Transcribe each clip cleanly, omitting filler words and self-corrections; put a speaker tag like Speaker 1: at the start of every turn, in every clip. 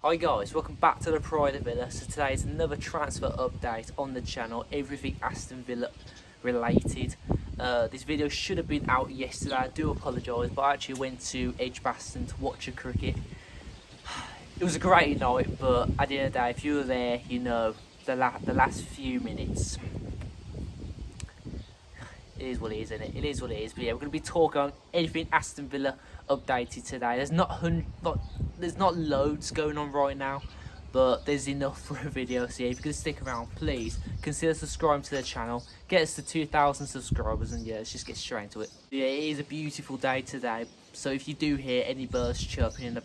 Speaker 1: Hi guys, welcome back to the Pride of Villa. So today is another transfer update on the channel, everything Aston Villa related. This video should have been out yesterday, I do apologise, but I actually went to Aston to watch a cricket. It was a great night, but at the end of the day, if you were there, you know, the last few minutes, it is what it is, isn't it? It is what it is. But yeah, we're going to be talking on anything Aston Villa updated today. There's not loads going on right now, but there's enough for a video. So yeah, if you're going to stick around, please consider subscribing to the channel. Get us to 2,000 subscribers, and yeah, let's just get straight into it. Yeah, it is a beautiful day today. So if you do hear any birds chirping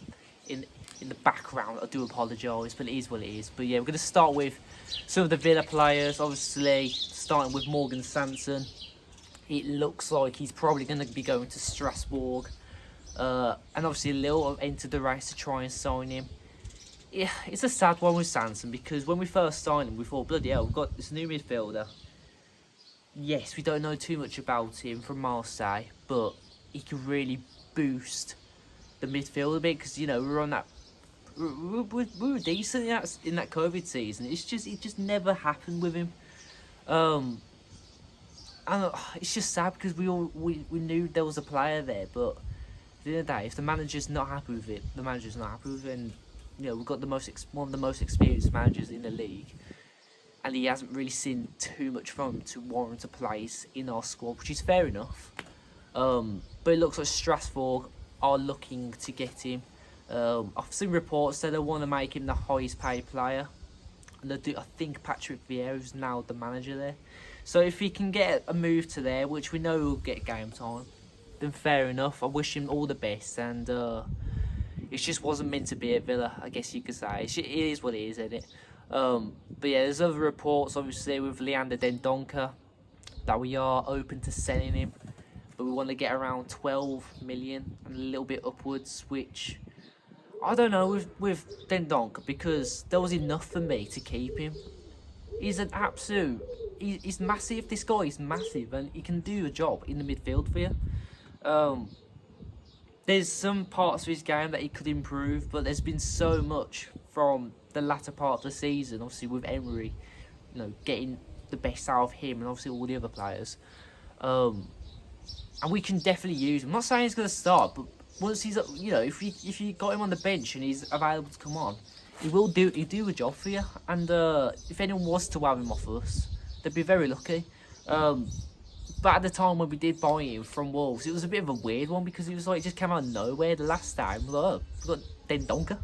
Speaker 1: in the background, I do apologise, but it is what it is. But yeah, we're going to start with some of the Villa players. Obviously, starting with Morgan Sanson. It looks like he's probably going to be going to Strasbourg. And obviously Lille have entered the race to try and sign him. Yeah, it's a sad one with Sanson, because when we first signed him, we thought, bloody hell, we've got this new midfielder. Yes, we don't know too much about him from Marseille, but he could really boost the midfield a bit, because, you know, we were on that... We were decent in that COVID season. It just never happened with him. And it's just sad, because we knew there was a player there, but at the end of the day, if the manager's not happy with it, the manager's not happy with it. And you know, we've got one of the most experienced managers in the league, and he hasn't really seen too much from him to warrant a place in our squad, which is fair enough. But it looks like Strasbourg are looking to get him. I've seen reports that they want to make him the highest paid player, and I think Patrick Vieira is now the manager there. So if he can get a move to there, which we know he'll get game time, then fair enough. I wish him all the best, and it just wasn't meant to be at Villa, I guess you could say. It is what it is, isn't it? But yeah, there's other reports, obviously, with Leander Dendoncker, that we are open to selling him, but we want to get around 12 million and a little bit upwards, which I don't know with Dendoncker, because there was enough for me to keep him. He's an absolute... He's massive. This guy is massive, and he can do a job in the midfield for you. There's some parts of his game that he could improve, but there's been so much from the latter part of the season, obviously with Emery, you know, getting the best out of him, and obviously all the other players. And we can definitely use him. I'm not saying he's going to start, but once he's, you know, if you got him on the bench and he's available to come on, he'll do a job for you. And if anyone was to have him off us, they'd be very lucky. But at the time when we did buy him from Wolves, it was a bit of a weird one, because he was like, just came out of nowhere the last time. Like, we got Dendoncker,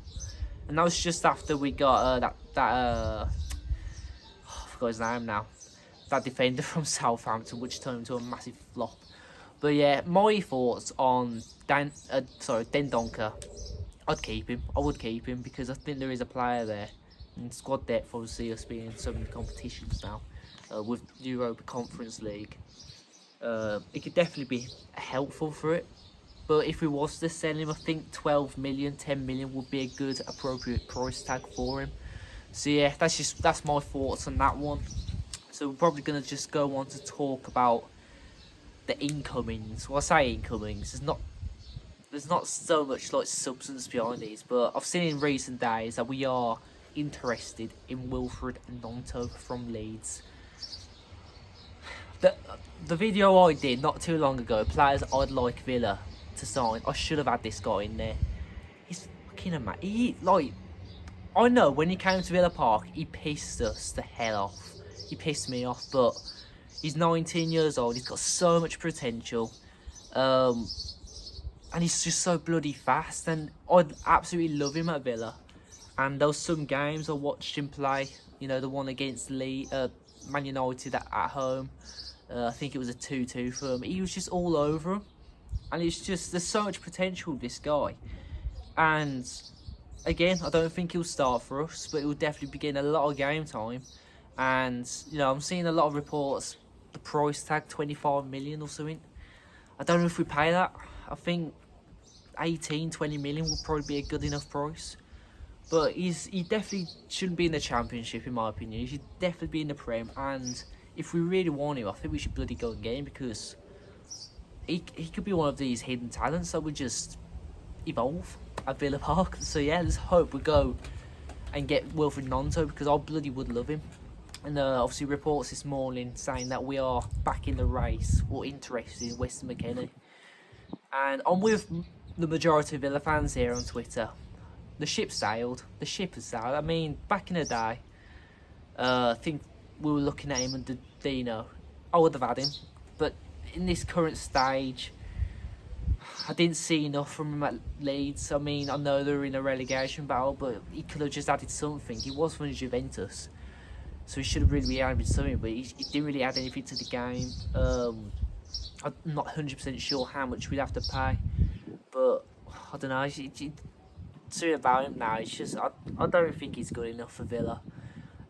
Speaker 1: and that was just after we got I forgot his name now, that defender from Southampton, which turned into a massive flop. But yeah, my thoughts on Dendoncker. I'd keep him. I would keep him, because I think there is a player there, and squad depth, obviously, us being in so many competitions now. With Europa Conference League, it could definitely be helpful for it. But if we was to sell him, I think 12 million, 10 million would be a good, appropriate price tag for him. So yeah, that's my thoughts on that one. So we're probably gonna just go on to talk about the incomings. Well, I say incomings, there's not so much like substance behind these, but I've seen in recent days that we are interested in Wilfried Gnonto from Leeds. The video I did not too long ago, players I'd like Villa to sign, I should have had this guy in there. He's fucking amazing. I know when he came to Villa Park, he pissed us the hell off. He pissed me off, but he's 19 years old. He's got so much potential. And he's just so bloody fast, and I'd absolutely love him at Villa. And there was some games I watched him play, you know, the one against Man United at home. I think it was a 2-2 for him. He was just all over him, and it's just, there's so much potential with this guy. And again, I don't think he'll start for us, but he'll definitely be getting a lot of game time. And you know, I'm seeing a lot of reports, the price tag 25 million or something. I don't know if we pay that. I think 18-20 million would probably be a good enough price. But he definitely shouldn't be in the Championship, in my opinion. He should definitely be in the Prem. And if we really want him, I think we should bloody go and get him, because he could be one of these hidden talents that would just evolve at Villa Park. So yeah, let's hope we go and get Wilfried Gnonto, because I bloody would love him. And obviously reports this morning saying that we are back in the race or interested in Weston McKennie. And I'm with the majority of Villa fans here on Twitter. The ship sailed. The ship has sailed. I mean, back in the day, I think we were looking at him under Dino. I would have had him. But in this current stage, I didn't see enough from him at Leeds. I mean, I know they were in a relegation battle, but he could have just added something. He was from Juventus, so he should have really added something, but he didn't really add anything to the game. I'm not 100% sure how much we'd have to pay, but I don't know. Something about him now, it's just I don't think he's good enough for Villa,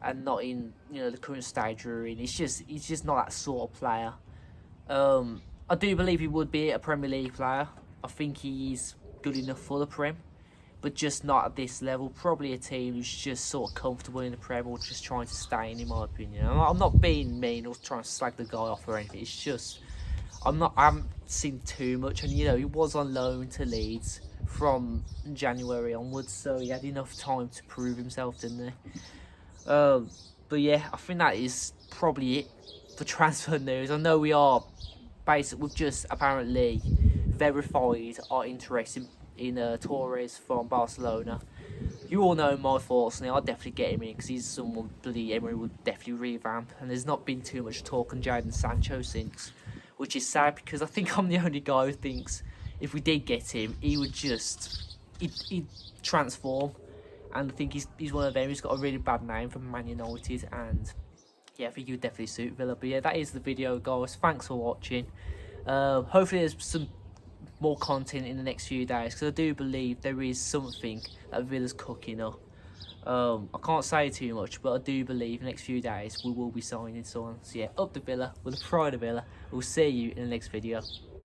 Speaker 1: and not in the current stage we're in. He's just not that sort of player. I do believe he would be a Premier League player. I think he's good enough for the Prem, but just not at this level. Probably a team who's just sort of comfortable in the Prem or just trying to stay in my opinion. I'm not being mean or trying to slag the guy off or anything. It's just I haven't seen too much, and he was on loan to Leeds from January onwards, so he had enough time to prove himself, didn't he? But yeah, I think that is probably it for transfer news. I know we are we've just apparently verified our interest in Torres from Barcelona. You all know my thoughts, and I'll definitely get him in because he's someone bloody Emery would definitely revamp. And there's not been too much talk on Jadon Sancho since, which is sad because I think I'm the only guy who thinks if we did get him, he would he'd transform. And I think he's one of them. He's got a really bad name from Man United, and yeah, I think he would definitely suit Villa. But yeah, that is the video, guys. Thanks for watching. Hopefully there's some more content in the next few days, because I do believe there is something that Villa's cooking up. I can't say too much, but I do believe in the next few days we will be signing someone. So yeah, up the Villa with the pride of Villa. We'll see you in the next video.